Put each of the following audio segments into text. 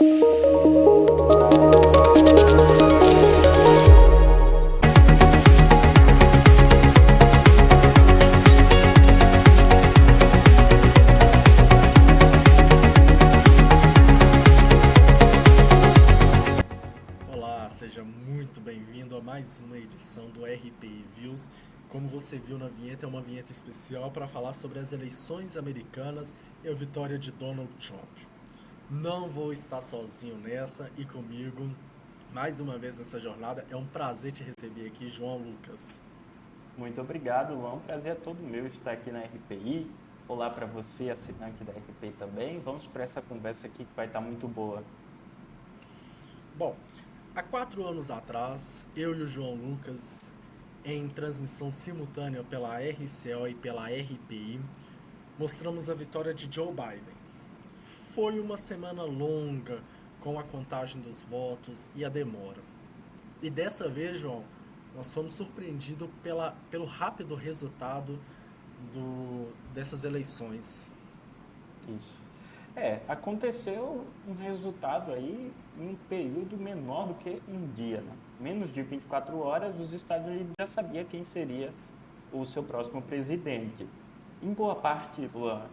Olá, seja muito bem-vindo a mais uma edição do RPI Views. Como você viu na vinheta, é uma vinheta especial para falar sobre as eleições americanas e a vitória de Donald Trump. Não vou estar sozinho nessa e comigo, mais uma vez nessa jornada, é um prazer te receber aqui, João Lucas. Muito obrigado, Luan. Um prazer é todo meu estar aqui na RPI. Olá para você, assinante da RPI também. Vamos para essa conversa aqui que vai estar muito boa. Bom, há 4 anos atrás, eu e o João Lucas, em transmissão simultânea pela RCO e pela RPI, mostramos a vitória de Joe Biden. Foi uma semana longa com a contagem dos votos e a demora. E dessa vez, João, nós fomos surpreendidos pelo rápido resultado dessas eleições. Isso. Aconteceu um resultado aí em um período menor do que um dia, né? Menos de 24 horas, os Estados Unidos já sabia quem seria o seu próximo presidente. Em boa parte, Luan,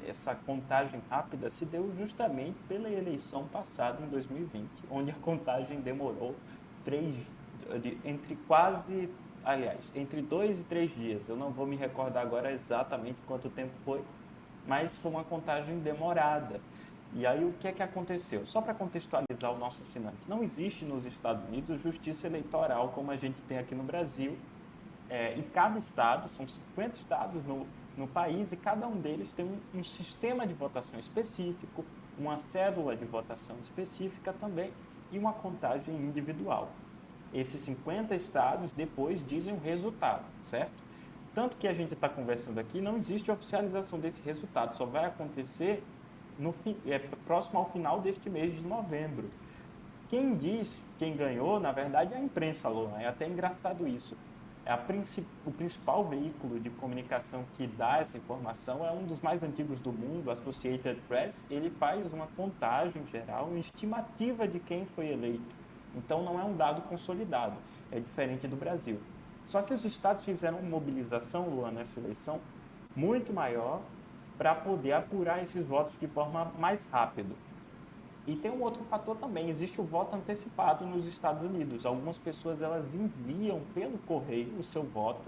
essa contagem rápida se deu justamente pela eleição passada em 2020, onde a contagem demorou três, entre quase, aliás, entre 2 e 3 dias. Eu não vou me recordar agora exatamente quanto tempo foi, mas foi uma contagem demorada. E aí o que é que aconteceu? Só para contextualizar o nosso assinante, não existe nos Estados Unidos justiça eleitoral como a gente tem aqui no Brasil. E cada estado, são 50 estados no país, e cada um deles tem um sistema de votação específico, uma cédula de votação específica também e uma contagem individual. Esses 50 estados depois dizem o resultado, certo? Tanto que a gente está conversando aqui, não existe oficialização desse resultado, só vai acontecer próximo ao final deste mês de novembro. Quem diz quem ganhou, na verdade, é a imprensa, Luan. É até engraçado isso. O principal veículo de comunicação que dá essa informação é um dos mais antigos do mundo, a Associated Press. Ele faz uma contagem geral, uma estimativa de quem foi eleito. Então, não é um dado consolidado, é diferente do Brasil. Só que os estados fizeram uma mobilização, Luan, nessa eleição, muito maior para poder apurar esses votos de forma mais rápida. E tem um outro fator também, existe o voto antecipado nos Estados Unidos. Algumas pessoas elas enviam pelo correio o seu voto,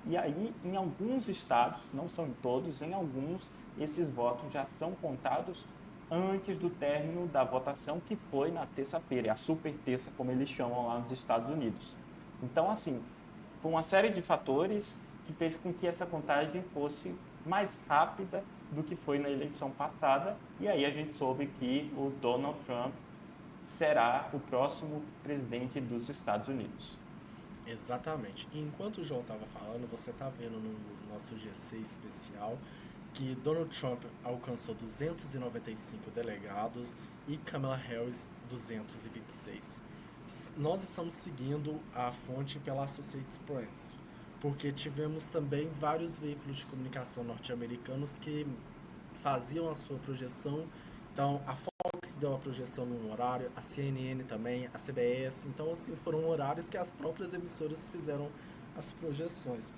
e aí em alguns estados, não são em todos, em alguns, esses votos já são contados antes do término da votação, que foi na terça-feira, a super terça, como eles chamam lá nos Estados Unidos. Então, assim, foi uma série de fatores que fez com que essa contagem fosse mais rápida do que foi na eleição passada, e aí a gente soube que o Donald Trump será o próximo presidente dos Estados Unidos. Exatamente. E enquanto o João estava falando, você está vendo no nosso GC especial que Donald Trump alcançou 295 delegados e Kamala Harris 226. Nós estamos seguindo a fonte pela Associated Press, porque tivemos também vários veículos de comunicação norte-americanos que faziam a sua projeção. Então, a Fox deu a projeção num horário, a CNN também, a CBS. Então, assim, foram horários que as próprias emissoras fizeram as projeções.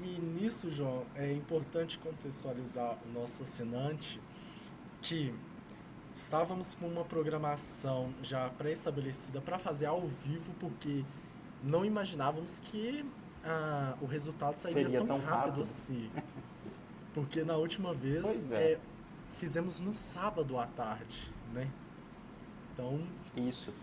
E nisso, João, é importante contextualizar o nosso assinante que estávamos com uma programação já pré-estabelecida para fazer ao vivo, porque não imaginávamos que o resultado sairia Seria tão tão rápido rápido? assim. Porque na última vez Pois é, fizemos no sábado à tarde, né? Então, isso.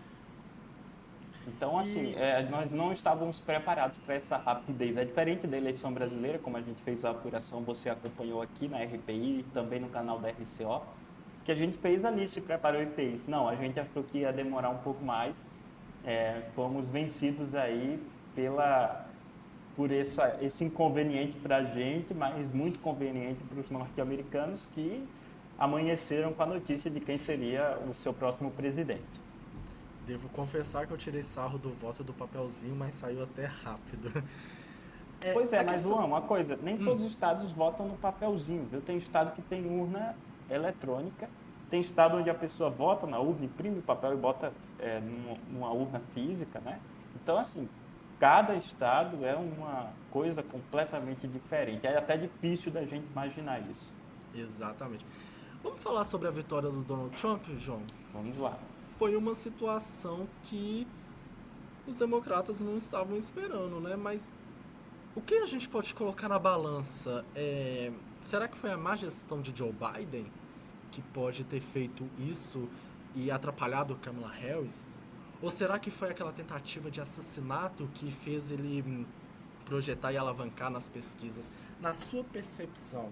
Então, assim, e nós não estávamos preparados para essa rapidez. É diferente da eleição brasileira, como a gente fez a apuração, você acompanhou aqui na RPI e também no canal da RCO, que a gente fez ali, se preparou e fez. Não, a gente achou que ia demorar um pouco mais. Fomos vencidos aí por esse inconveniente para a gente, mas muito conveniente para os norte-americanos, que amanheceram com a notícia de quem seria o seu próximo presidente. devo confessar que eu tirei sarro do voto do papelzinho, mas saiu até rápido. Pois é, A mas questão. Luan, uma coisa, nem todos os estados votam no papelzinho, viu? Tem estado que tem urna eletrônica Tem estado onde a pessoa vota na urna, imprime o papel e bota numa urna física, né? Então, assim, cada estado é uma coisa completamente diferente. É até difícil da gente imaginar isso. Exatamente. Vamos falar sobre a vitória do Donald Trump, João? Vamos lá. Foi uma situação que os democratas não estavam esperando, né? Mas o que a gente pode colocar na balança? Será que foi a má gestão de Joe Biden que pode ter feito isso e atrapalhado Kamala Harris? Ou será que foi aquela tentativa de assassinato que fez ele projetar e alavancar nas pesquisas? Na sua percepção,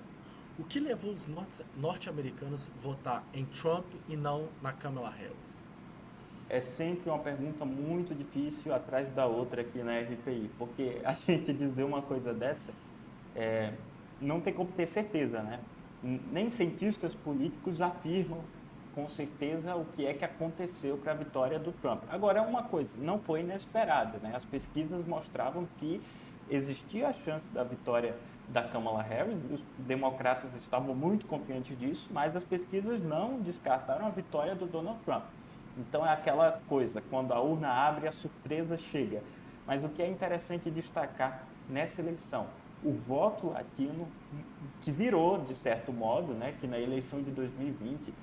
o que levou os norte-americanos a votar em Trump e não na Kamala Harris? É sempre uma pergunta muito difícil atrás da outra aqui na RPI, porque a gente dizer uma coisa dessa não tem como ter certeza, né? Nem cientistas políticos afirmam com certeza o que é que aconteceu para a vitória do Trump. Agora, é uma coisa, não foi inesperada, né? As pesquisas mostravam que existia a chance da vitória da Kamala Harris, os democratas estavam muito confiantes disso, mas as pesquisas não descartaram a vitória do Donald Trump. Então é aquela coisa, quando a urna abre, a surpresa chega. Mas o que é interessante destacar nessa eleição, o voto latino, que virou, de certo modo, né, que na eleição de 2020,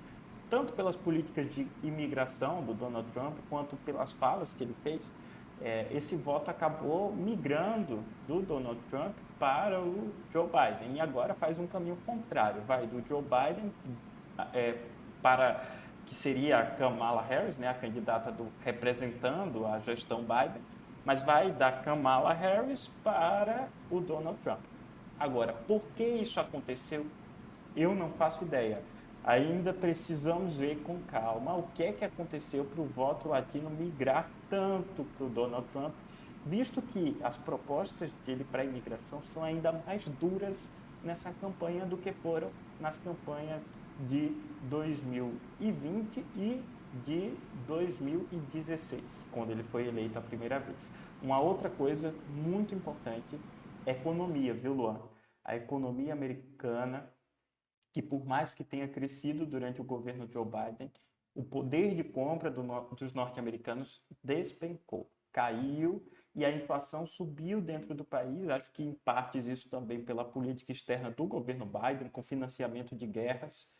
tanto pelas políticas de imigração do Donald Trump, quanto pelas falas que ele fez, esse voto acabou migrando do Donald Trump para o Joe Biden. E agora faz um caminho contrário, vai do Joe Biden para que seria a Kamala Harris, né, a candidata representando a gestão Biden, mas vai da Kamala Harris para o Donald Trump. Agora, por que isso aconteceu? Eu não faço ideia. Ainda precisamos ver com calma o que é que aconteceu para o voto latino migrar tanto para o Donald Trump, visto que as propostas dele para a imigração são ainda mais duras nessa campanha do que foram nas campanhas de 2020 e de 2016, quando ele foi eleito a primeira vez. Uma outra coisa muito importante é a economia, viu, Luan? A economia americana, que por mais que tenha crescido durante o governo Joe Biden, o poder de compra dos norte-americanos despencou, caiu e a inflação subiu dentro do país. Acho que em partes isso também pela política externa do governo Biden, com financiamento de guerras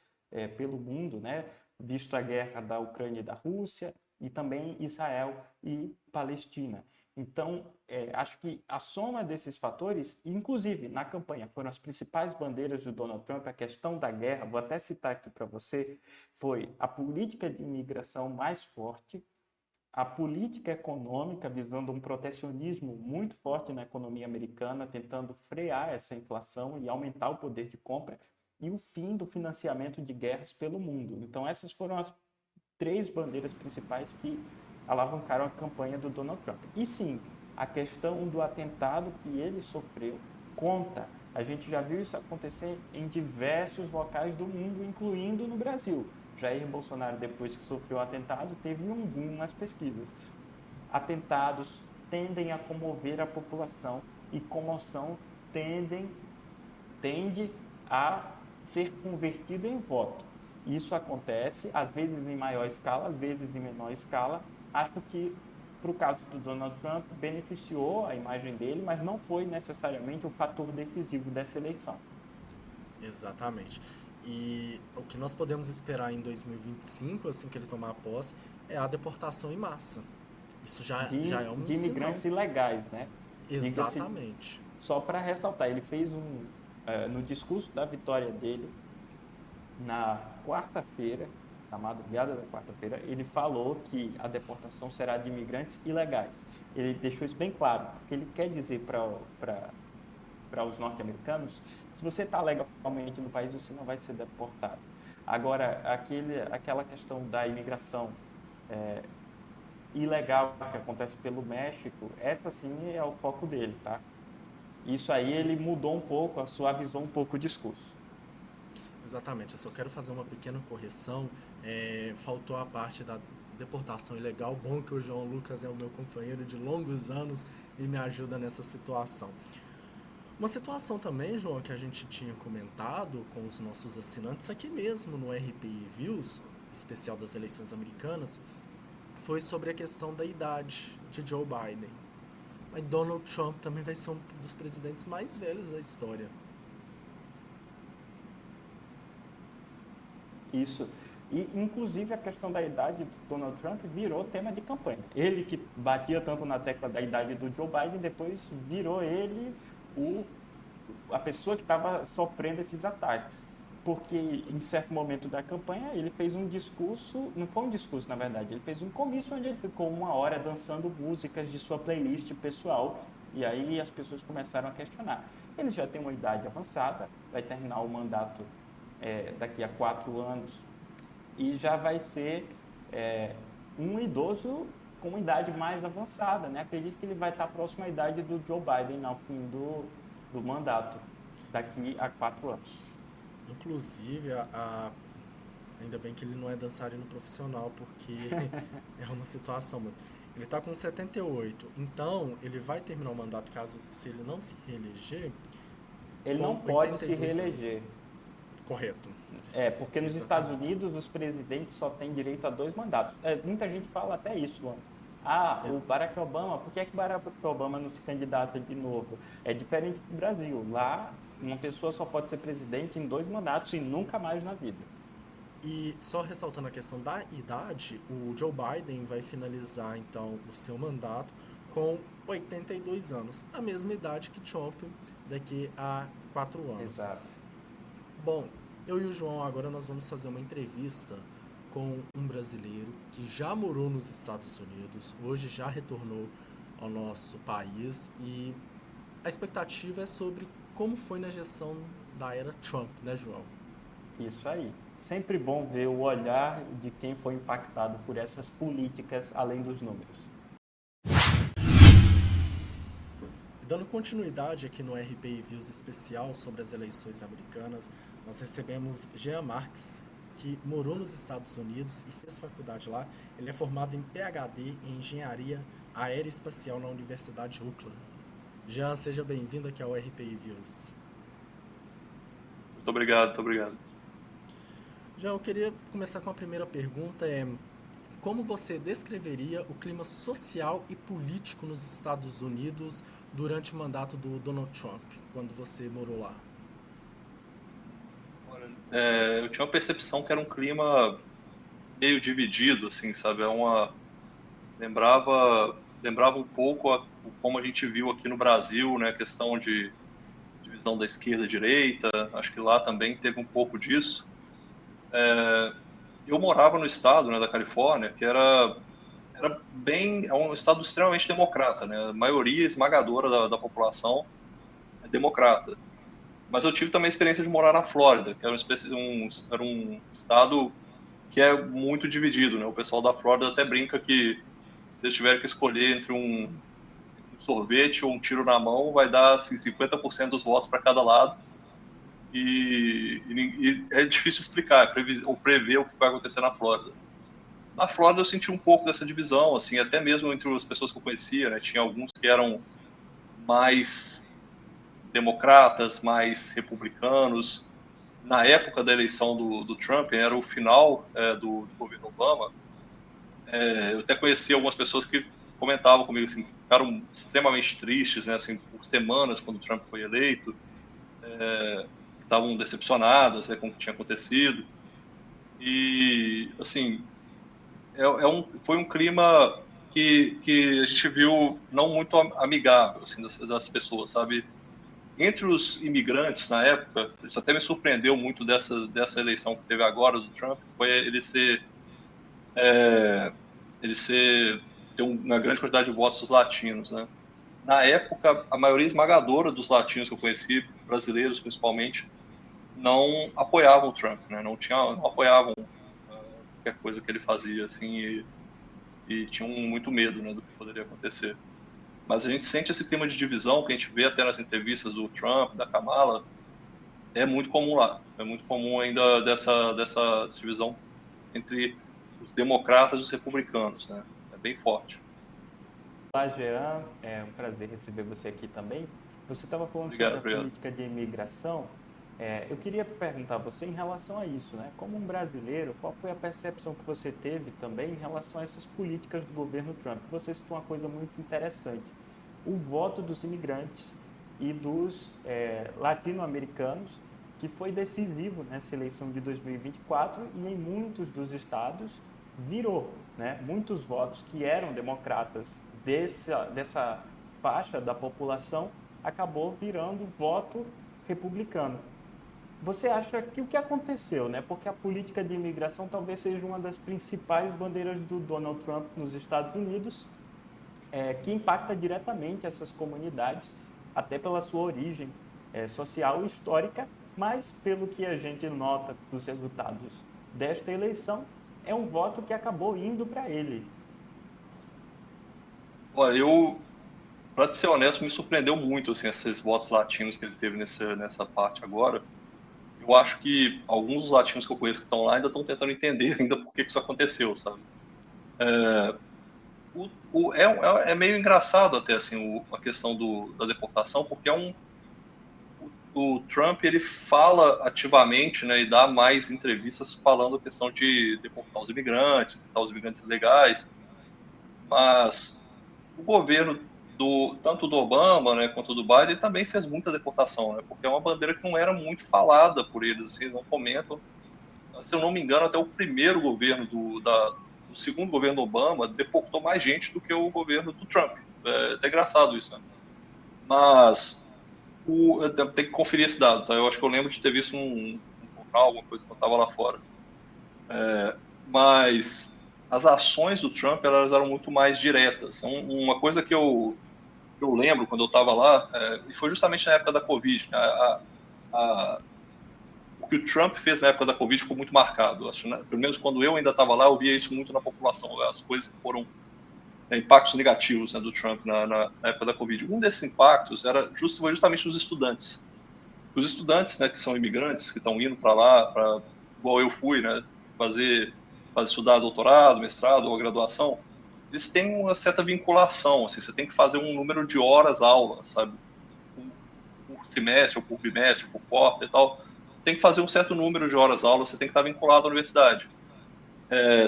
pelo mundo, né? Visto a guerra da Ucrânia e da Rússia, e também Israel e Palestina. Então, acho que a soma desses fatores, inclusive na campanha, foram as principais bandeiras do Donald Trump, a questão da guerra, vou até citar aqui para você, foi a política de imigração mais forte, a política econômica visando um protecionismo muito forte na economia americana, tentando frear essa inflação e aumentar o poder de compra, e o fim do financiamento de guerras pelo mundo. Então, essas foram as 3 bandeiras principais que alavancaram a campanha do Donald Trump. E sim, a questão do atentado que ele sofreu conta. A gente já viu isso acontecer em diversos locais do mundo, incluindo no Brasil. Jair Bolsonaro, depois que sofreu o atentado, teve um boom nas pesquisas. Atentados tendem a comover a população e comoção tende a ser convertido em voto. Isso acontece, às vezes em maior escala, às vezes em menor escala. Acho que, para o caso do Donald Trump, beneficiou a imagem dele, mas não foi necessariamente o fator decisivo dessa eleição. Exatamente. E o que nós podemos esperar em 2025, assim que ele tomar a posse, é a deportação em massa. Isso já é um de imigrantes sinal. ilegais, né? Exatamente. Só para ressaltar, ele fez no discurso da vitória dele, na quarta-feira, na madrugada da quarta-feira, ele falou que a deportação será de imigrantes ilegais. Ele deixou isso bem claro, porque ele quer dizer para os norte-americanos, se você está legalmente no país, você não vai ser deportado. Agora, aquela questão da imigração ilegal que acontece pelo México, essa sim é o foco dele, tá? Isso aí ele mudou um pouco, suavizou um pouco o discurso. Exatamente, eu só quero fazer uma pequena correção. Faltou a parte da deportação ilegal. Bom que o João Lucas é o meu companheiro de longos anos e me ajuda nessa situação. Uma situação também, João, que a gente tinha comentado com os nossos assinantes aqui mesmo no RPI Views, especial das eleições americanas foi sobre a questão da idade de Joe Biden. Mas Donald Trump também vai ser um dos presidentes mais velhos da história. Isso. E, inclusive, a questão da idade do Donald Trump virou tema de campanha. Ele que batia tanto na tecla da idade do Joe Biden, depois virou ele a pessoa que estava sofrendo esses ataques. Porque, em certo momento da campanha, ele fez um discurso, não foi um discurso, na verdade, ele fez um comício onde ele ficou 1 hora dançando músicas de sua playlist pessoal, e aí as pessoas começaram a questionar. Ele já tem uma idade avançada, vai terminar o mandato daqui a 4 anos, e já vai ser um idoso com uma idade mais avançada, né? Acredito que ele vai estar próximo à idade do Joe Biden ao fim do mandato, daqui a 4 anos. Inclusive, ainda bem que ele não é dançarino profissional, porque é uma situação. Ele está com 78, então ele vai terminar o mandato, se ele não se reeleger. Ele não pode se reeleger. Anos. Correto. Porque nos Estados Unidos os presidentes só têm direito a 2 mandatos. Muita gente fala até isso, mano. O Barack Obama, por que o Barack Obama não se candidata de novo? É diferente do Brasil. Lá, uma pessoa só pode ser presidente em 2 mandatos e nunca mais na vida. E só ressaltando a questão da idade, o Joe Biden vai finalizar, então, o seu mandato com 82 anos. A mesma idade que Trump daqui a 4 anos. Exato. Bom, eu e o João agora nós vamos fazer uma entrevista com um brasileiro que já morou nos Estados Unidos, hoje já retornou ao nosso país, e a expectativa é sobre como foi na gestão da era Trump, né, João? Isso aí. Sempre bom ver o olhar de quem foi impactado por essas políticas além dos números. Dando continuidade aqui no RPI Views especial sobre as eleições americanas, nós recebemos Jean Marques, que morou nos Estados Unidos e fez faculdade lá. Ele é formado em PhD em Engenharia Aeroespacial na Universidade Rutgers. Jean, seja bem-vindo aqui ao RPI Views. Muito obrigado. Jean, eu queria começar com a primeira pergunta, como você descreveria o clima social e político nos Estados Unidos durante o mandato do Donald Trump, quando você morou lá? Eu tinha uma percepção que era um clima meio dividido, assim, sabe? Lembrava um pouco como a gente viu aqui no Brasil, né? A questão de divisão da esquerda e direita. Acho que lá também teve um pouco disso. Eu morava no estado, né, da Califórnia, que é um estado extremamente democrata, né? A maioria esmagadora da população é democrata. Mas eu tive também a experiência de morar na Flórida, que era um estado que é muito dividido, né? O pessoal da Flórida até brinca que se eles tiverem que escolher entre um sorvete ou um tiro na mão, vai dar assim, 50% dos votos para cada lado. E é difícil explicar, ou prever o que vai acontecer na Flórida. Na Flórida eu senti um pouco dessa divisão, assim, até mesmo entre as pessoas que eu conhecia, né? Tinha alguns que eram mais democratas, mais republicanos. Na época da eleição do Trump, era o final do governo Obama, eu até conheci algumas pessoas que comentavam comigo, assim, ficaram extremamente tristes, né, assim, por semanas quando o Trump foi eleito, estavam decepcionadas, né, com o que tinha acontecido. E, assim, foi um clima que a gente viu não muito amigável, assim, das pessoas, sabe? Entre os imigrantes na época, isso até me surpreendeu muito dessa eleição que teve agora do Trump, foi ter uma grande quantidade de votos dos latinos, né? Na época, a maioria esmagadora dos latinos que eu conheci, brasileiros principalmente, não apoiavam o Trump, né? Não apoiavam qualquer coisa que ele fazia, assim, e tinham muito medo, né, do que poderia acontecer. Mas a gente sente esse clima de divisão que a gente vê até nas entrevistas do Trump, da Kamala, é muito comum lá. É muito comum ainda dessa divisão entre os democratas e os republicanos, né? É bem forte. Olá, Jean. É um prazer receber você aqui também. Você estava falando sobre a política de imigração Eu queria perguntar a você em relação a isso, né? Como um brasileiro, qual foi a percepção que você teve também em relação a essas políticas do governo Trump? Você citou uma coisa muito interessante, o voto dos imigrantes e dos latino-americanos, que foi decisivo nessa eleição de 2024 e em muitos dos estados virou, né? Muitos votos que eram democratas dessa faixa da população acabou virando voto republicano. Você acha que o que aconteceu, né? Porque a política de imigração talvez seja uma das principais bandeiras do Donald Trump nos Estados Unidos, que impacta diretamente essas comunidades, até pela sua origem social e histórica, mas pelo que a gente nota dos resultados desta eleição, é um voto que acabou indo para ele. Olha, para ser honesto, me surpreendeu muito assim, esses votos latinos que ele teve nessa parte agora. Eu acho que alguns dos latinos que eu conheço que estão lá ainda estão tentando entender ainda por que isso aconteceu, sabe? É meio engraçado até assim a questão da deportação, porque o Trump ele fala ativamente, né, e dá mais entrevistas falando a questão de deportar os imigrantes e tal, os imigrantes ilegais, mas o governo tanto do Obama, né, quanto do Biden também fez muita deportação, né, porque é uma bandeira que não era muito falada por eles, assim, eles não comentam. Se eu não me engano, até o primeiro governo o segundo governo Obama deportou mais gente do que o governo do Trump. É até engraçado isso, né? Mas eu tenho que conferir esse dado, tá? Eu acho que eu lembro de ter visto um jornal, alguma coisa que eu estava lá fora. Mas as ações do Trump elas eram muito mais diretas. Uma coisa que eu lembro quando eu estava lá, e foi justamente na época da Covid, né? O que o Trump fez na época da Covid ficou muito marcado. Acho, né? Pelo menos quando eu ainda estava lá, eu via isso muito na população. As coisas que foram impactos negativos, né, do Trump na época da Covid. Um desses impactos foi justamente os estudantes. Os estudantes, né, que são imigrantes, que estão indo para lá, igual eu fui, né, para estudar doutorado, mestrado ou graduação, eles têm uma certa vinculação. Assim, você tem que fazer um número de horas aula, sabe? Por semestre, ou por bimestre, por quarto e tal. Você tem que fazer um certo número de horas aula, você tem que estar vinculado à universidade.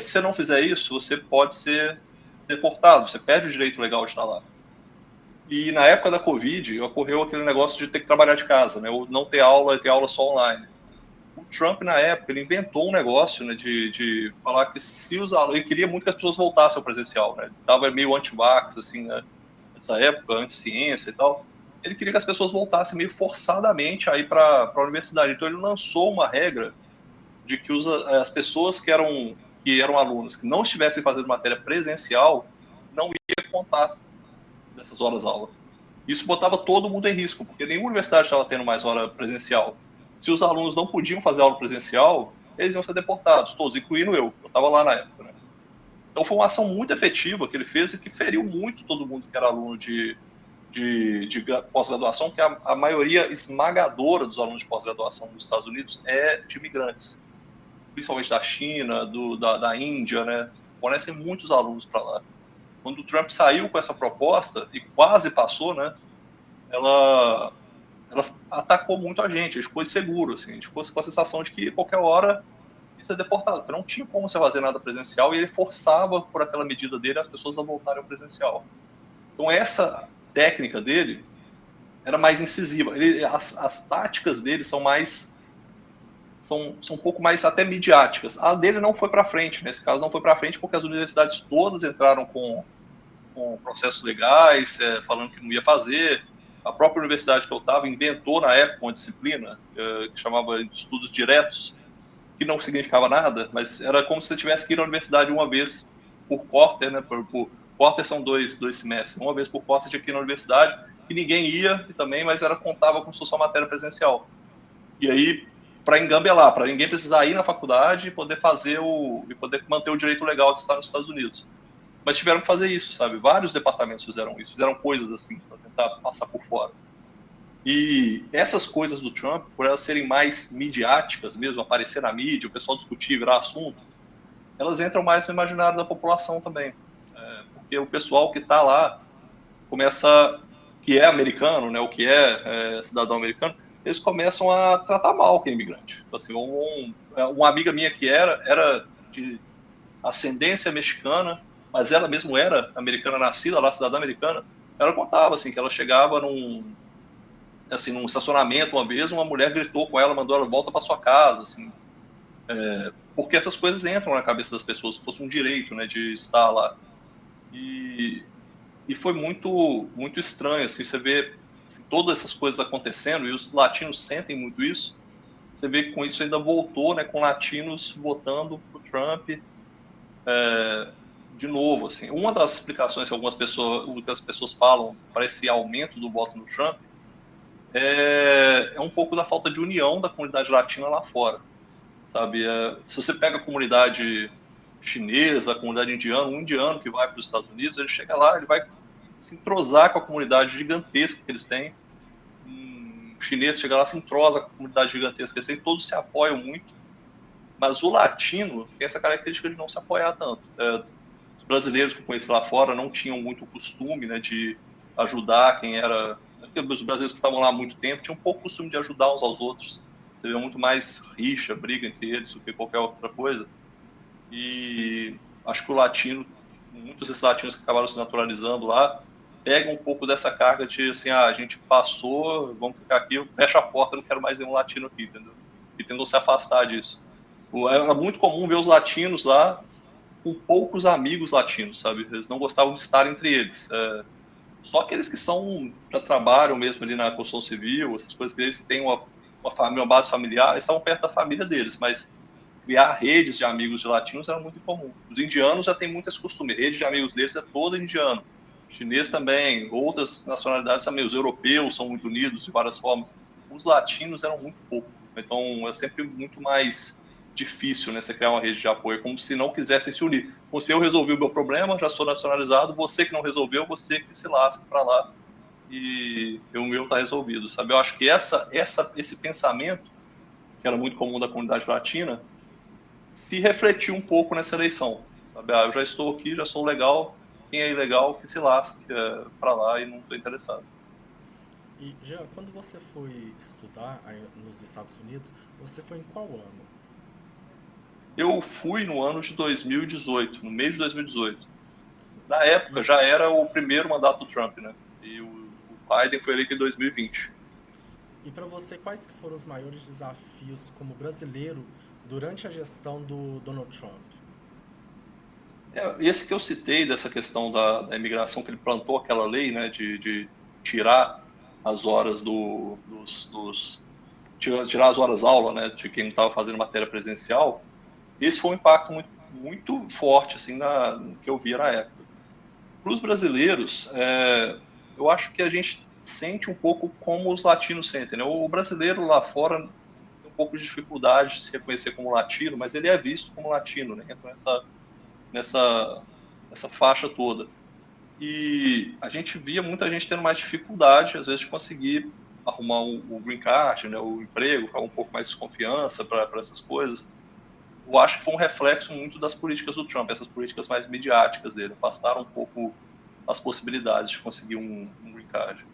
Se você não fizer isso, você pode ser deportado, você perde o direito legal de estar lá. E na época da Covid, ocorreu aquele negócio de ter que trabalhar de casa, né? Ou não ter aula e ter aula só online. O Trump, na época, ele inventou um negócio, né, de falar que se os alunos... Ele queria muito que as pessoas voltassem ao presencial, né? Ele estava meio anti-vax, assim, né? Nessa época, anti-ciência e tal. Ele queria que as pessoas voltassem meio forçadamente a ir para a universidade. Então, ele lançou uma regra de que as pessoas que eram alunos que não estivessem fazendo matéria presencial não ia contar dessas horas aula. Isso botava todo mundo em risco, porque nenhuma universidade estava tendo mais hora presencial. Se os alunos não podiam fazer aula presencial, eles iam ser deportados, todos, incluindo eu estava lá na época. Né? Então foi uma ação muito efetiva que ele fez e que feriu muito todo mundo que era aluno de pós-graduação, que a maioria esmagadora dos alunos de pós-graduação dos Estados Unidos é de imigrantes, principalmente da China, da Índia, né? Fornecem muitos alunos para lá. Quando o Trump saiu com essa proposta, e quase passou, né? Ela atacou muito a gente ficou inseguro, assim, a gente ficou com a sensação de que qualquer hora ia ser deportado, porque não tinha como você fazer nada presencial, e ele forçava, por aquela medida dele, as pessoas a voltarem ao presencial. Então essa técnica dele era mais incisiva. As táticas dele são um pouco mais até midiáticas. A dele não foi para frente, nesse caso não foi para frente porque as universidades todas entraram com processos legais, falando que não ia fazer. A própria universidade que eu estava inventou na época uma disciplina que chamava de estudos diretos, que não significava nada, mas era como se você tivesse que ir à universidade uma vez por quarter, né? Quarter são dois semestres, uma vez por quarter você tinha que ir na universidade, e ninguém ia também, mas contava como se fosse uma matéria presencial. E aí, para engambelar, para ninguém precisar ir na faculdade e poder poder manter o direito legal de estar nos Estados Unidos. Mas tiveram que fazer isso, sabe? Vários departamentos fizeram isso, fizeram coisas assim para tentar passar por fora. E essas coisas do Trump, por elas serem mais midiáticas mesmo, aparecer na mídia, o pessoal discutir, virar assunto, elas entram mais no imaginário da população também. Porque o pessoal que está lá que é americano, né, o que é cidadão americano, eles começam a tratar mal quem é imigrante. Então, assim, uma amiga minha que era de ascendência mexicana, mas ela mesmo era americana nascida lá, cidadã americana, ela contava assim, que ela chegava num estacionamento uma vez, uma mulher gritou com ela, mandou ela volta para sua casa, assim, porque essas coisas entram na cabeça das pessoas, se fosse um direito, né, de estar lá. E foi muito estranho, assim, você vê assim, todas essas coisas acontecendo, e os latinos sentem muito isso. Você vê que com isso ainda voltou, né, com latinos votando pro Trump de novo, assim. Uma das explicações que as pessoas falam para esse aumento do voto no Trump é um pouco da falta de união da comunidade latina lá fora, sabe? Se você pega a comunidade chinesa, a comunidade indiana, um indiano que vai para os Estados Unidos, ele chega lá, ele vai se entrosar com a comunidade gigantesca que eles têm. Um chinês chega lá, se entrosa com a comunidade gigantesca que eles têm, todos se apoiam muito, mas o latino tem essa característica de não se apoiar tanto. Os brasileiros que eu conheci lá fora não tinham muito costume, né, de ajudar quem era... Os brasileiros que estavam lá há muito tempo tinham pouco costume de ajudar uns aos outros. Você vê muito mais rixa, briga entre eles do que qualquer outra coisa. E acho que o latino, muitos desses latinos que acabaram se naturalizando lá, pegam um pouco dessa carga de assim, a gente passou, vamos ficar aqui, fecha a porta, não quero mais nenhum latino aqui, entendeu? E tentam se afastar disso. Era muito comum ver os latinos lá com poucos amigos latinos, sabe? Eles não gostavam de estar entre eles. Só aqueles que já trabalham mesmo ali na construção civil, essas coisas que eles têm uma base familiar, eles estavam perto da família deles, mas criar redes de amigos de latinos era muito comum. Os indianos já têm muito esse costume, rede de amigos deles é toda indiano. Chinês também, outras nacionalidades também, os europeus são muito unidos de várias formas. Os latinos eram muito pouco, então é sempre muito mais difícil, né, você criar uma rede de apoio, como se não quisessem se unir. Como se eu resolvi o meu problema, já sou nacionalizado, você que não resolveu, você que se lasca para lá e o meu está resolvido, sabe? Eu acho que esse pensamento, que era muito comum da comunidade latina, se refletiu um pouco nessa eleição, sabe? Eu já estou aqui, já sou legal, quem é ilegal que se lasque para lá e não estou interessado. E, Jean, quando você foi estudar aí nos Estados Unidos, você foi em qual ano? Eu fui no ano de 2018, no mês de 2018. Sim. Na época, já era o primeiro mandato do Trump, né? E o Biden foi eleito em 2020. E para você, quais que foram os maiores desafios como brasileiro durante a gestão do Donald Trump? Esse que eu citei, dessa questão da imigração, que ele plantou aquela lei, né, de tirar as horas tirar as horas aula, né, de quem estava fazendo matéria presencial. Esse foi um impacto muito, muito forte, assim, que eu via na época. Para os brasileiros, eu acho que a gente sente um pouco como os latinos sentem, né? O brasileiro lá fora tem um pouco de dificuldade de se reconhecer como latino, mas ele é visto como latino, né? Entra nessa faixa toda. E a gente via muita gente tendo mais dificuldade, às vezes, de conseguir arrumar o green card, né, o emprego, ficar um pouco mais de confiança para essas coisas. Eu acho que foi um reflexo muito das políticas do Trump, essas políticas mais midiáticas dele, afastaram um pouco as possibilidades de conseguir um green card.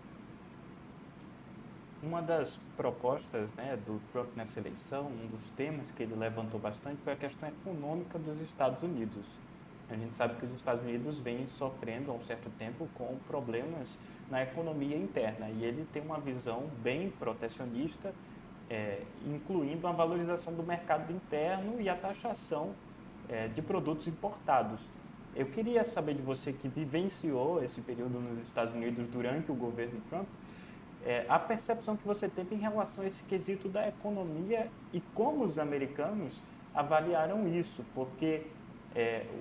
Uma das propostas, né, do Trump nessa eleição, um dos temas que ele levantou bastante foi a questão econômica dos Estados Unidos. A gente sabe que os Estados Unidos vêm sofrendo há um certo tempo com problemas na economia interna e ele tem uma visão bem protecionista, incluindo a valorização do mercado interno e a taxação de produtos importados. Eu queria saber de você que vivenciou esse período nos Estados Unidos durante o governo Trump, a percepção que você teve em relação a esse quesito da economia e como os americanos avaliaram isso, porque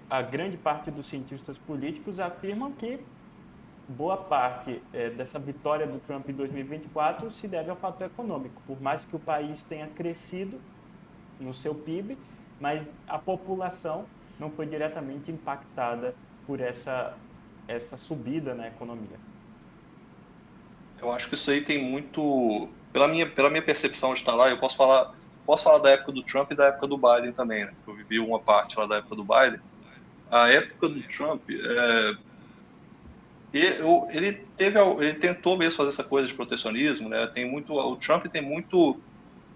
a grande parte dos cientistas políticos afirmam que boa parte dessa vitória do Trump em 2024 se deve ao fator econômico, por mais que o país tenha crescido no seu PIB, mas a população não foi diretamente impactada por essa subida na economia. Eu acho que isso aí tem muito... Pela minha percepção de estar lá, eu posso falar da época do Trump e da época do Biden também, né? Eu vivi uma parte lá da época do Biden. A época do Trump, ele tentou mesmo fazer essa coisa de protecionismo, né? O Trump tem muito,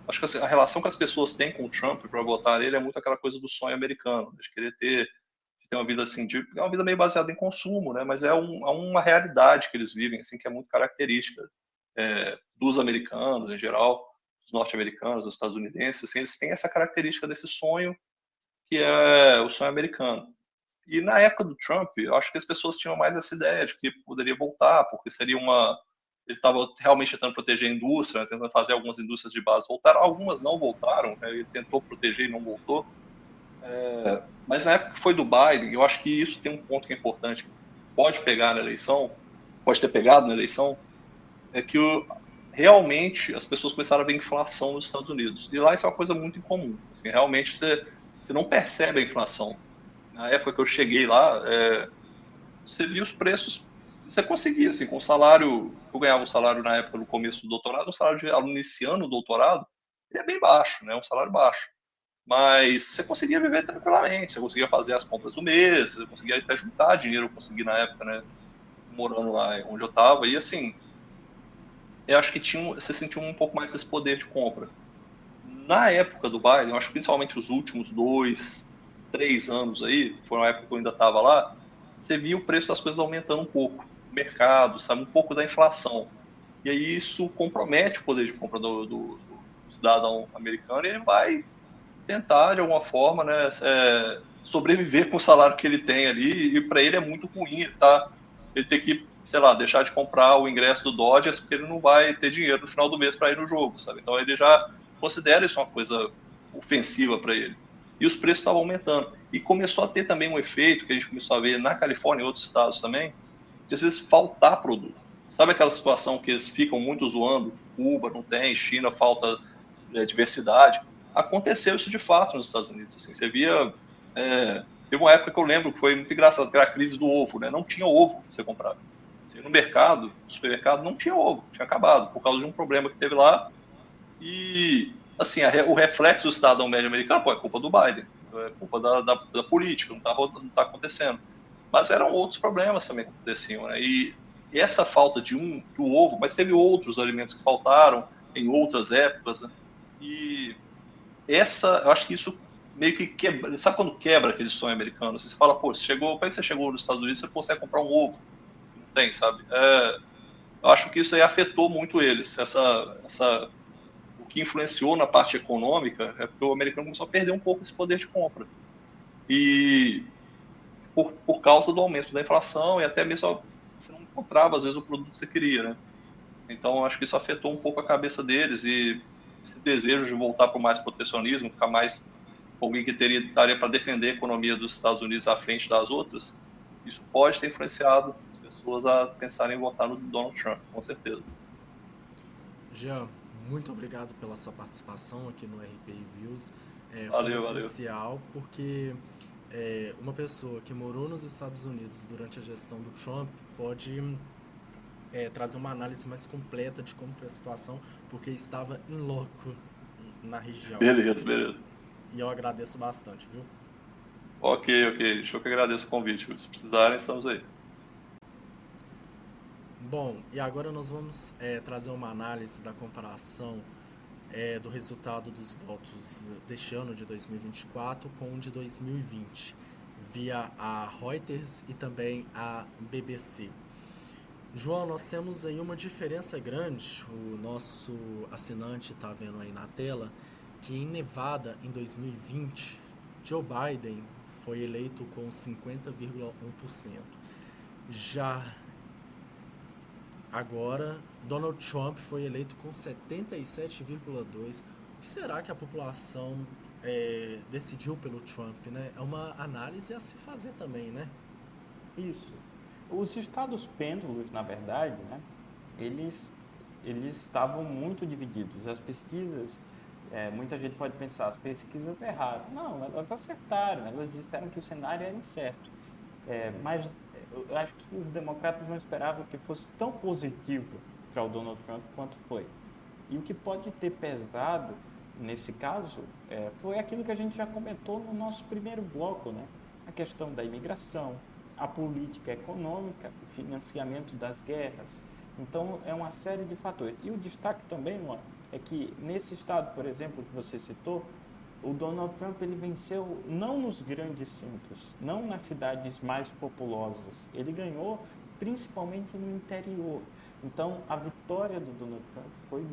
acho que assim, a relação que as pessoas têm com o Trump para votar nele é muito aquela coisa do sonho americano, de querer ter uma vida assim, é uma vida meio baseada em consumo, né? Mas é uma realidade que eles vivem, assim, que é muito característica dos americanos em geral, dos norte-americanos, dos estadunidenses, assim, eles têm essa característica desse sonho que é o sonho americano. E na época do Trump, eu acho que as pessoas tinham mais essa ideia de que poderia voltar, porque seria uma. Ele estava realmente tentando proteger a indústria, né, tentando fazer algumas indústrias de base voltar. Algumas não voltaram, né, ele tentou proteger e não voltou. Mas na época que foi do Biden, eu acho que isso tem um ponto que é importante, que pode pegar na eleição, pode ter pegado na eleição, é que realmente as pessoas começaram a ver inflação nos Estados Unidos. E lá isso é uma coisa muito incomum. Assim, realmente você não percebe a inflação. Na época que eu cheguei lá, você via os preços, você conseguia, assim, com o salário, eu ganhava um salário na época, no começo do doutorado, um salário de aluno iniciando o doutorado, ele é bem baixo, né, um salário baixo. Mas você conseguia viver tranquilamente, você conseguia fazer as compras do mês, você conseguia até juntar dinheiro, eu consegui na época, né, morando lá onde eu estava, e assim, eu acho que você sentiu um pouco mais desse poder de compra. Na época do Biden, eu acho que principalmente os últimos 2, 3 anos aí, foi uma época que eu ainda estava lá, você via o preço das coisas aumentando um pouco, o mercado, sabe, um pouco da inflação. E aí isso compromete o poder de compra do cidadão americano e ele vai tentar, de alguma forma, né, sobreviver com o salário que ele tem ali, e para ele é muito ruim, ele ter que, sei lá, deixar de comprar o ingresso do Dodgers porque ele não vai ter dinheiro no final do mês para ir no jogo, sabe? Então ele já considera isso uma coisa ofensiva para ele. E os preços estavam aumentando. E começou a ter também um efeito que a gente começou a ver na Califórnia e em outros estados também, de às vezes faltar produto. Sabe aquela situação que eles ficam muito zoando? Cuba não tem, China falta diversidade. Aconteceu isso de fato nos Estados Unidos. Assim, você via. Teve uma época que eu lembro que foi muito engraçado, que era a crise do ovo, né? Não tinha ovo para você comprar. Assim, no mercado, no supermercado, não tinha ovo, tinha acabado, por causa de um problema que teve lá. E, assim, o reflexo do cidadão médio americano, pô, é culpa do Biden, é culpa da política, não tá acontecendo. Mas eram outros problemas também que aconteciam, né? E essa falta do ovo, mas teve outros alimentos que faltaram em outras épocas, né? E eu acho que isso meio que quebra. Sabe quando quebra aquele sonho americano? Você fala, pô, como é que você chegou nos Estados Unidos e você consegue comprar um ovo? Não tem, sabe? Eu acho que isso aí afetou muito eles. O que influenciou na parte econômica é porque o americano começou a perder um pouco esse poder de compra. E por causa do aumento da inflação e até mesmo você não encontrava, às vezes, o produto que você queria, né? Então, acho que isso afetou um pouco a cabeça deles e esse desejo de voltar para mais protecionismo, ficar mais alguém que estaria para defender a economia dos Estados Unidos à frente das outras, isso pode ter influenciado as pessoas a pensarem em votar no Donald Trump, com certeza. Jean, muito obrigado pela sua participação aqui no RPI Views. Foi Valeu, valeu. essencial porque uma pessoa que morou nos Estados Unidos durante a gestão do Trump pode trazer uma análise mais completa de como foi a situação, porque estava em loco na região. Beleza, beleza. E eu agradeço bastante, viu? Ok. Eu que agradeço o convite. Se precisarem, estamos aí. Bom, e agora nós vamos trazer uma análise da comparação do resultado dos votos deste ano de 2024 com o de 2020, via a Reuters e também a BBC. João, nós temos aí uma diferença grande, o nosso assinante está vendo aí na tela, que em Nevada, em 2020, Joe Biden foi eleito com 50,1%. Já agora, Donald Trump foi eleito com 77,2%. O que será que a população decidiu pelo Trump, né? É uma análise a se fazer também, né? Isso. Os estados pêndulos, na verdade, né, eles estavam muito divididos. As pesquisas, muita gente pode pensar, as pesquisas erraram. Não, elas acertaram, elas disseram que o cenário era incerto. Mas eu acho que os democratas não esperavam que fosse tão positivo para o Donald Trump quanto foi. E o que pode ter pesado nesse caso foi aquilo que a gente já comentou no nosso primeiro bloco, né? A questão da imigração, a política econômica, o financiamento das guerras. Então, é uma série de fatores. E o destaque também, Luan, é que nesse estado, por exemplo, que você citou, o Donald Trump ele venceu não nos grandes centros, não nas cidades mais populosas. Ele ganhou principalmente no interior. Então, a vitória do Donald Trump foi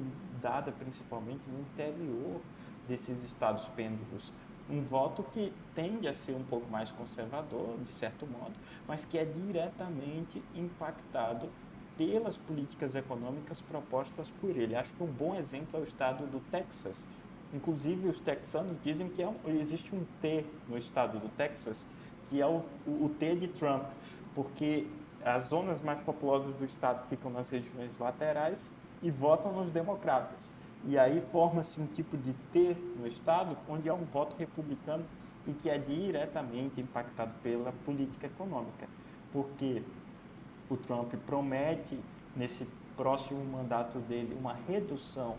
dada principalmente no interior desses estados pêndulos. Um voto que tende a ser um pouco mais conservador, de certo modo, mas que é diretamente impactado pelas políticas econômicas propostas por ele. Acho que um bom exemplo é o estado do Texas. Inclusive, os texanos dizem que existe um T no estado do Texas, que é o T de Trump, porque as zonas mais populosas do estado ficam nas regiões laterais e votam nos democratas. E aí forma-se um tipo de T no estado, onde há um voto republicano e que é diretamente impactado pela política econômica, porque o Trump promete, nesse próximo mandato dele, uma redução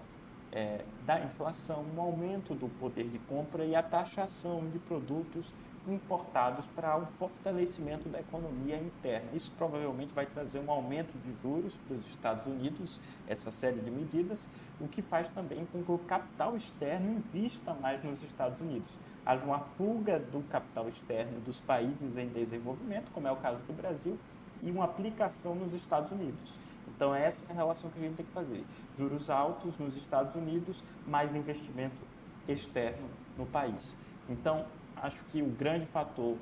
da inflação, um aumento do poder de compra e a taxação de produtos importados para um fortalecimento da economia interna. Isso provavelmente vai trazer um aumento de juros para os Estados Unidos, essa série de medidas, o que faz também com que o capital externo invista mais nos Estados Unidos. Haja uma fuga do capital externo dos países em desenvolvimento, como é o caso do Brasil, e uma aplicação nos Estados Unidos. Então, essa é a relação que a gente tem que fazer. Juros altos nos Estados Unidos, mais investimento externo no país. Então, acho que o grande fator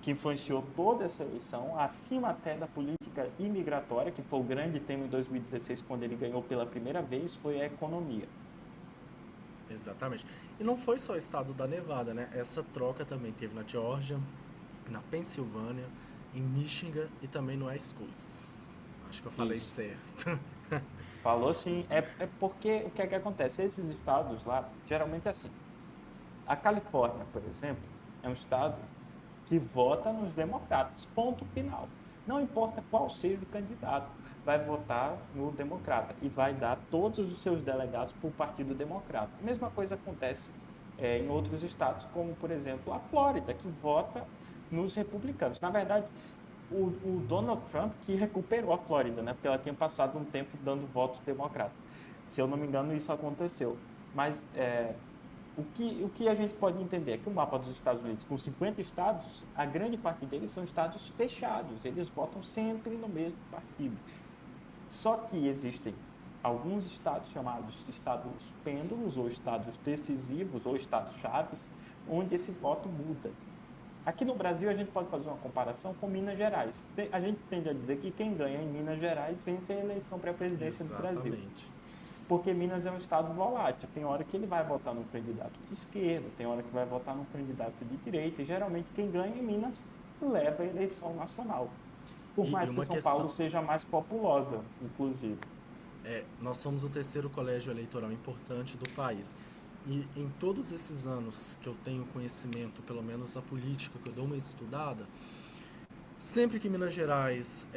que influenciou toda essa eleição, acima até da política imigratória, que foi o grande tema em 2016, quando ele ganhou pela primeira vez, foi a economia. Exatamente. E não foi só o estado da Nevada, né? Essa troca também teve na Geórgia, na Pensilvânia, em Michigan e também no Wisconsin. Acho que eu falei Isso. certo. Falou sim. É porque o que é que acontece? Esses estados lá, geralmente é assim. A Califórnia, por exemplo, é um estado que vota nos democratas, ponto final. Não importa qual seja o candidato, vai votar no democrata e vai dar todos os seus delegados para o Partido Democrata. A mesma coisa acontece em outros estados, como, por exemplo, a Flórida, que vota nos republicanos. Na verdade, o Donald Trump que recuperou a Flórida, né? Porque ela tinha passado um tempo dando votos democratas. Se eu não me engano, isso aconteceu. Mas o que a gente pode entender é que o mapa dos Estados Unidos, com 50 estados, a grande parte deles são estados fechados. Eles votam sempre no mesmo partido. Só que existem alguns estados chamados estados pêndulos, ou estados decisivos, ou estados chaves, onde esse voto muda. Aqui no Brasil, a gente pode fazer uma comparação com Minas Gerais. A gente tende a dizer que quem ganha em Minas Gerais vence a eleição para a presidência do Brasil. Exatamente. Porque Minas é um estado volátil. Tem hora que ele vai votar num candidato de esquerda, tem hora que vai votar num candidato de direita. E geralmente quem ganha em Minas leva a eleição nacional. Por mais que São Paulo seja mais populosa, inclusive. Nós somos o terceiro colégio eleitoral importante do país. E em todos esses anos que eu tenho conhecimento, pelo menos da política, que eu dou uma estudada, sempre que Minas Gerais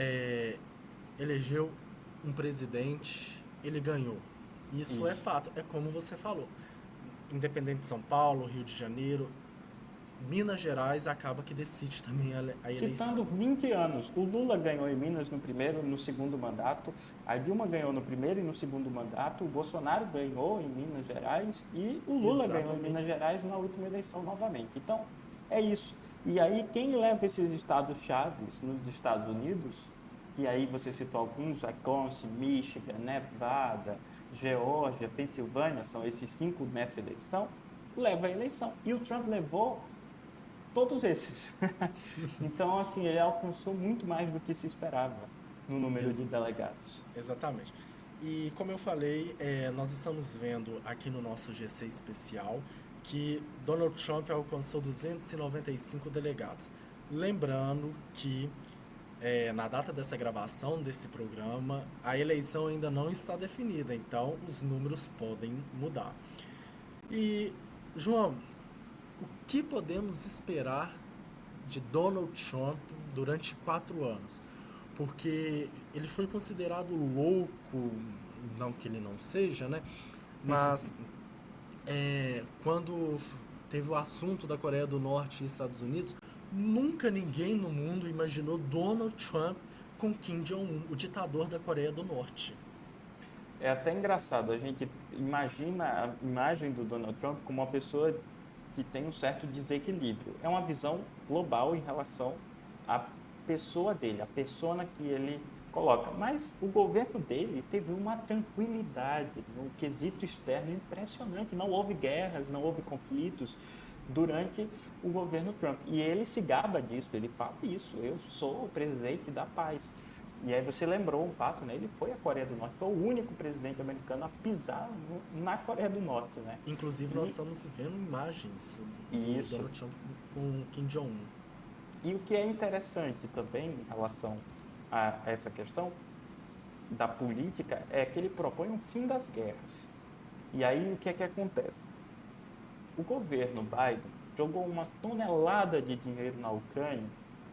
elegeu um presidente, ele ganhou. Isso é fato, é como você falou. Independente de São Paulo, Rio de Janeiro, Minas Gerais acaba que decide também a eleição. Citando 20 anos, o Lula ganhou em Minas no primeiro e no segundo mandato, a Dilma ganhou no primeiro e no segundo mandato, o Bolsonaro ganhou em Minas Gerais e o Lula ganhou em Minas Gerais na última eleição novamente. Então, é isso. E aí, quem leva esses estados-chave nos Estados Unidos, que aí você citou alguns, Wisconsin, Michigan, Nevada, Geórgia, Pensilvânia, são esses 5 nessa eleição, leva a eleição. E o Trump levou todos esses. Então, assim, ele alcançou muito mais do que se esperava no número de delegados. Exatamente. E como eu falei, nós estamos vendo aqui no nosso GC especial que Donald Trump alcançou 295 delegados. Lembrando que na data dessa gravação desse programa, a eleição ainda não está definida, então os números podem mudar. E, João, o que podemos esperar de Donald Trump durante 4 anos? Porque ele foi considerado louco, não que ele não seja, né? Mas quando teve o assunto da Coreia do Norte e Estados Unidos, Nunca ninguém no mundo imaginou Donald Trump com Kim Jong-un, o ditador da Coreia do Norte. É até engraçado, a gente imagina a imagem do Donald Trump como uma pessoa que tem um certo desequilíbrio. É uma visão global em relação à pessoa dele, a persona que ele coloca. Mas o governo dele teve uma tranquilidade no quesito externo impressionante. Não houve guerras, não houve conflitos durante o governo Trump. E ele se gaba disso, ele fala isso, eu sou o presidente da paz. E aí você lembrou um fato, né? Ele foi à Coreia do Norte, foi o único presidente americano a pisar na Coreia do Norte, né? Inclusive, nós estamos vendo imagens do Isso. Donald Trump com Kim Jong-un. E o que é interessante também em relação a essa questão da política é que ele propõe um fim das guerras. E aí o que é que acontece? O governo Biden jogou uma tonelada de dinheiro na Ucrânia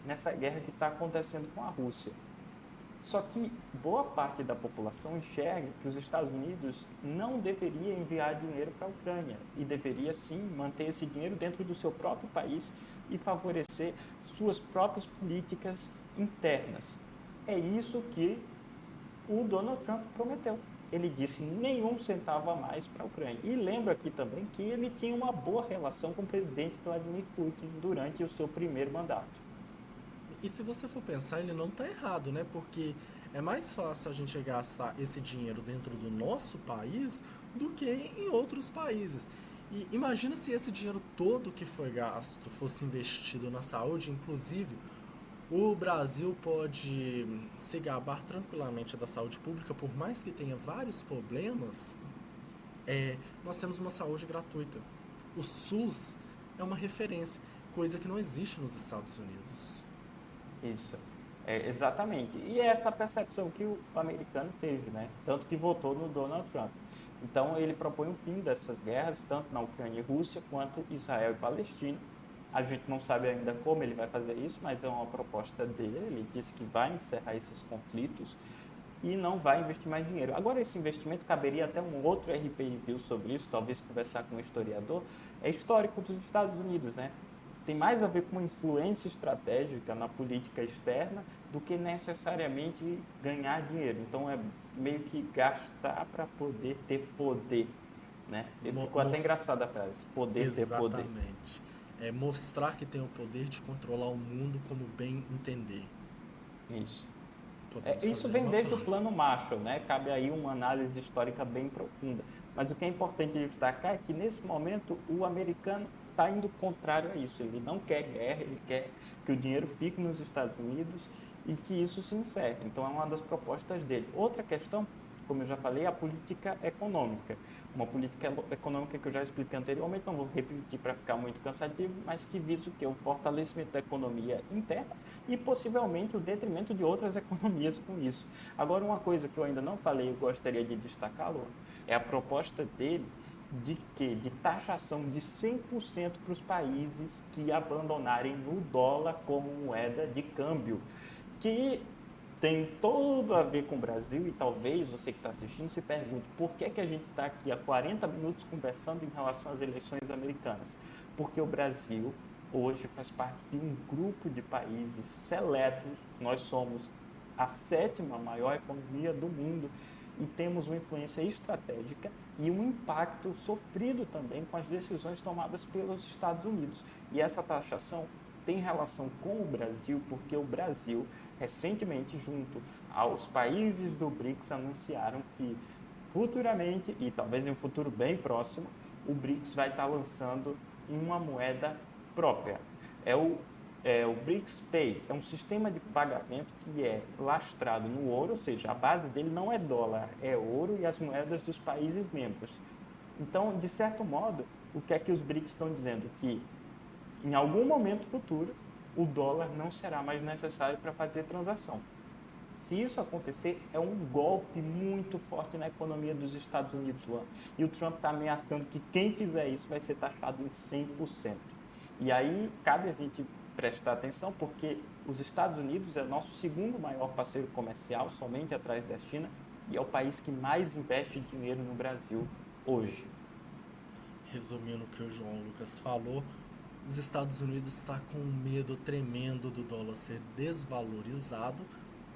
nessa guerra que está acontecendo com a Rússia. Só que boa parte da população enxerga que os Estados Unidos não deveria enviar dinheiro para a Ucrânia e deveria sim manter esse dinheiro dentro do seu próprio país e favorecer suas próprias políticas internas. É isso que o Donald Trump prometeu. Ele disse nenhum centavo a mais para a Ucrânia. E lembro aqui também que ele tinha uma boa relação com o presidente Vladimir Putin durante o seu primeiro mandato. E se você for pensar, ele não está errado, né? Porque é mais fácil a gente gastar esse dinheiro dentro do nosso país do que em outros países. E imagina se esse dinheiro todo que foi gasto fosse investido na saúde, inclusive o Brasil pode se gabar tranquilamente da saúde pública, por mais que tenha vários problemas, nós temos uma saúde gratuita. O SUS é uma referência, coisa que não existe nos Estados Unidos. Isso, exatamente. E é essa percepção que o americano teve, né? Tanto que votou no Donald Trump. Então, ele propõe o fim dessas guerras, tanto na Ucrânia e Rússia, quanto Israel e Palestina. A gente não sabe ainda como ele vai fazer isso, mas é uma proposta dele. Ele disse que vai encerrar esses conflitos e não vai investir mais dinheiro. Agora, esse investimento caberia até um outro RP Review sobre isso, talvez conversar com um historiador, é histórico dos Estados Unidos, né? Tem mais a ver com uma influência estratégica na política externa do que necessariamente ganhar dinheiro. Então, é meio que gastar para poder ter poder, né? Ficou até engraçada a frase, poder ter poder. Exatamente. É mostrar que tem o poder de controlar o mundo como bem entender. Isso. Podemos Isso fazer vem uma desde o parte. plano Marshall, né? Cabe aí uma análise histórica bem profunda. Mas o que é importante destacar é que, nesse momento, o americano está indo contrário a isso. Ele não quer guerra, ele quer que o dinheiro fique nos Estados Unidos e que isso se encerre. Então, é uma das propostas dele. Outra questão, como eu já falei, é a política econômica. Uma política econômica que eu já expliquei anteriormente, não vou repetir para ficar muito cansativo, mas que visa o quê? O fortalecimento da economia interna e possivelmente o detrimento de outras economias com isso. Agora, uma coisa que eu ainda não falei e gostaria de destacar, Luan, é a proposta dele de quê? De taxação de 100% para os países que abandonarem o dólar como moeda de câmbio, que tem todo a ver com o Brasil e talvez você que está assistindo se pergunte por que, que a gente está aqui há 40 minutos conversando em relação às eleições americanas. Porque o Brasil hoje faz parte de um grupo de países seletos, nós somos a 7ª maior economia do mundo e temos uma influência estratégica e um impacto sofrido também com as decisões tomadas pelos Estados Unidos. E essa taxação tem relação com o Brasil, porque o Brasil, recentemente, junto aos países do BRICS, anunciaram que futuramente, e talvez em um futuro bem próximo, o BRICS vai estar lançando uma moeda própria. O BRICS Pay é um sistema de pagamento que é lastrado no ouro, ou seja, a base dele não é dólar, é ouro e as moedas dos países membros. Então, de certo modo, o que é que os BRICS estão dizendo? Que em algum momento futuro, o dólar não será mais necessário para fazer transação. Se isso acontecer, é um golpe muito forte na economia dos Estados Unidos, Luan. E o Trump está ameaçando que quem fizer isso vai ser taxado em 100%. E aí, cabe a gente prestar atenção, porque os Estados Unidos é o nosso segundo maior parceiro comercial, somente atrás da China, e é o país que mais investe dinheiro no Brasil hoje. Resumindo o que o João Lucas falou, os Estados Unidos está com um medo tremendo do dólar ser desvalorizado.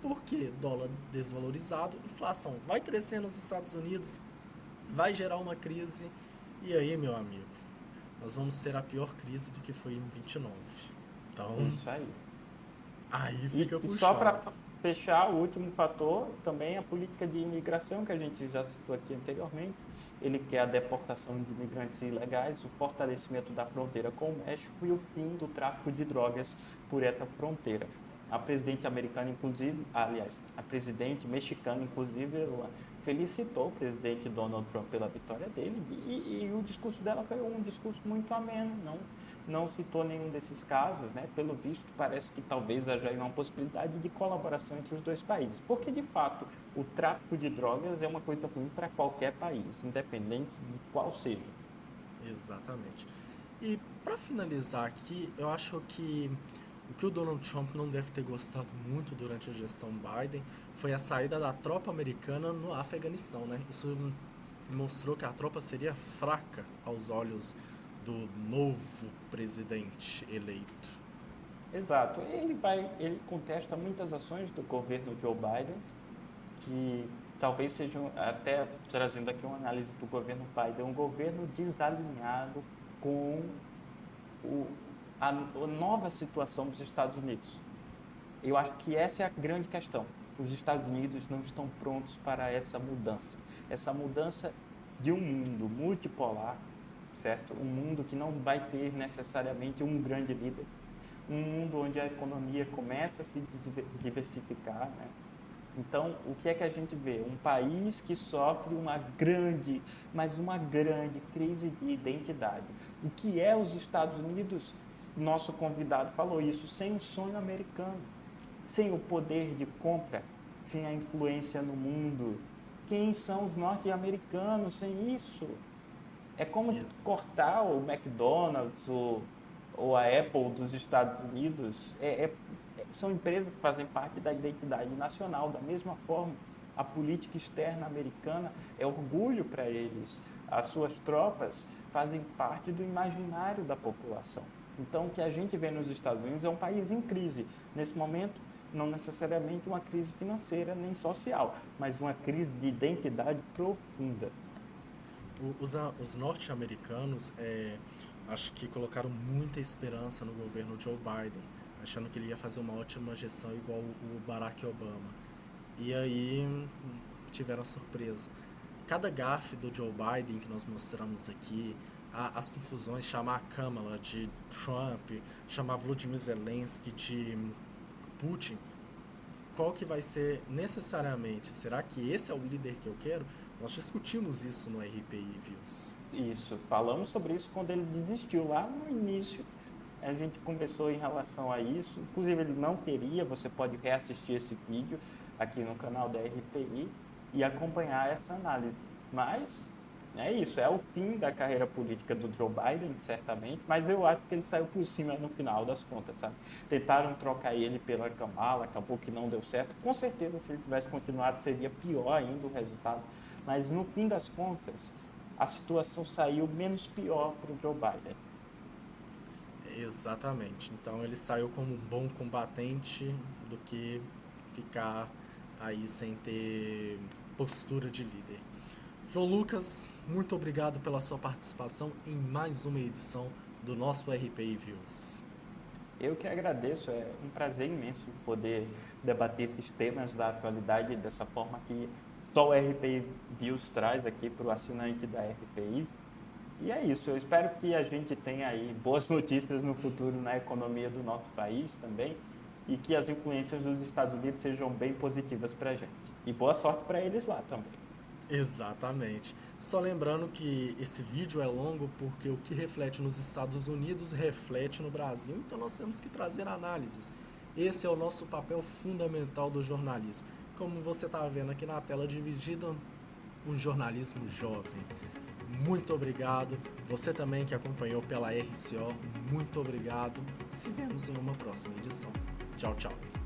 Por quê? Dólar desvalorizado, inflação vai crescer nos Estados Unidos, vai gerar uma crise. E aí, meu amigo, nós vamos ter a pior crise do que foi em 29. Então, Isso aí. aí fica E puxado. só para fechar, o último fator também é a política de imigração, que a gente já citou aqui anteriormente. Ele quer a deportação de imigrantes ilegais, o fortalecimento da fronteira com o México e o fim do tráfico de drogas por essa fronteira. A presidente americana, inclusive, a presidente mexicana, inclusive, ela felicitou o presidente Donald Trump pela vitória dele e o discurso dela foi um discurso muito ameno, não citou nenhum desses casos, né? Pelo visto, parece que talvez haja uma possibilidade de colaboração entre os dois países, porque, de fato, o tráfico de drogas é uma coisa ruim para qualquer país, independente de qual seja. Exatamente. E para finalizar aqui, eu acho que o que o Donald Trump não deve ter gostado muito durante a gestão Biden foi a saída da tropa americana no Afeganistão, né? Isso mostrou que a tropa seria fraca aos olhos do novo presidente eleito. Exato. Ele contesta muitas ações do governo Joe Biden, que talvez sejam, até trazendo aqui uma análise do governo Biden, um governo desalinhado com a nova situação dos Estados Unidos. Eu acho que essa é a grande questão. Os Estados Unidos não estão prontos para essa mudança de um mundo multipolar, certo? Um mundo que não vai ter necessariamente um grande líder, um mundo onde a economia começa a se diversificar, né? Então, o que é que a gente vê? Um país que sofre uma grande crise de identidade. O que é os Estados Unidos? Nosso convidado falou isso, sem o sonho americano, sem o poder de compra, sem a influência no mundo. Quem são os norte-americanos sem isso? É como cortar o McDonald's ou a Apple dos Estados Unidos. São empresas que fazem parte da identidade nacional. Da mesma forma, a política externa americana é orgulho para eles. As suas tropas fazem parte do imaginário da população. Então, o que a gente vê nos Estados Unidos é um país em crise. Nesse momento, não necessariamente uma crise financeira nem social, mas uma crise de identidade profunda. Os norte-americanos, acho que colocaram muita esperança no governo Joe Biden, achando que ele ia fazer uma ótima gestão igual o Barack Obama. E aí tiveram a surpresa. Cada gafe do Joe Biden que nós mostramos aqui, as confusões, chamar a Kamala de Trump, chamar Volodymyr Zelensky de Putin, qual que vai ser necessariamente? Será que esse é o líder que eu quero? Nós discutimos isso no RPI Views. Isso, falamos sobre isso quando ele desistiu lá no início. A gente conversou em relação a isso, inclusive ele não queria, você pode reassistir esse vídeo aqui no canal da RPI e acompanhar essa análise. Mas é isso, é o fim da carreira política do Joe Biden, certamente, mas eu acho que ele saiu por cima no final das contas, sabe? Tentaram trocar ele pela Kamala, acabou que não deu certo. Com certeza, se ele tivesse continuado, seria pior ainda o resultado. Mas no fim das contas, a situação saiu menos pior para o Joe Biden. Exatamente. Então ele saiu como um bom combatente do que ficar aí sem ter postura de líder. João Lucas, muito obrigado pela sua participação em mais uma edição do nosso RPI Views. Eu que agradeço, é um prazer imenso poder debater esses temas da atualidade dessa forma que só o RPI Views traz aqui para o assinante da RPI. E é isso, eu espero que a gente tenha aí boas notícias no futuro na economia do nosso país também e que as influências dos Estados Unidos sejam bem positivas para a gente. E boa sorte para eles lá também. Exatamente. Só lembrando que esse vídeo é longo porque o que reflete nos Estados Unidos reflete no Brasil, então nós temos que trazer análises. Esse é o nosso papel fundamental do jornalismo. Como você está vendo aqui na tela dividida, um jornalismo jovem. Muito obrigado. Você também que acompanhou pela RCO, muito obrigado. Se vemos em uma próxima edição. Tchau, tchau.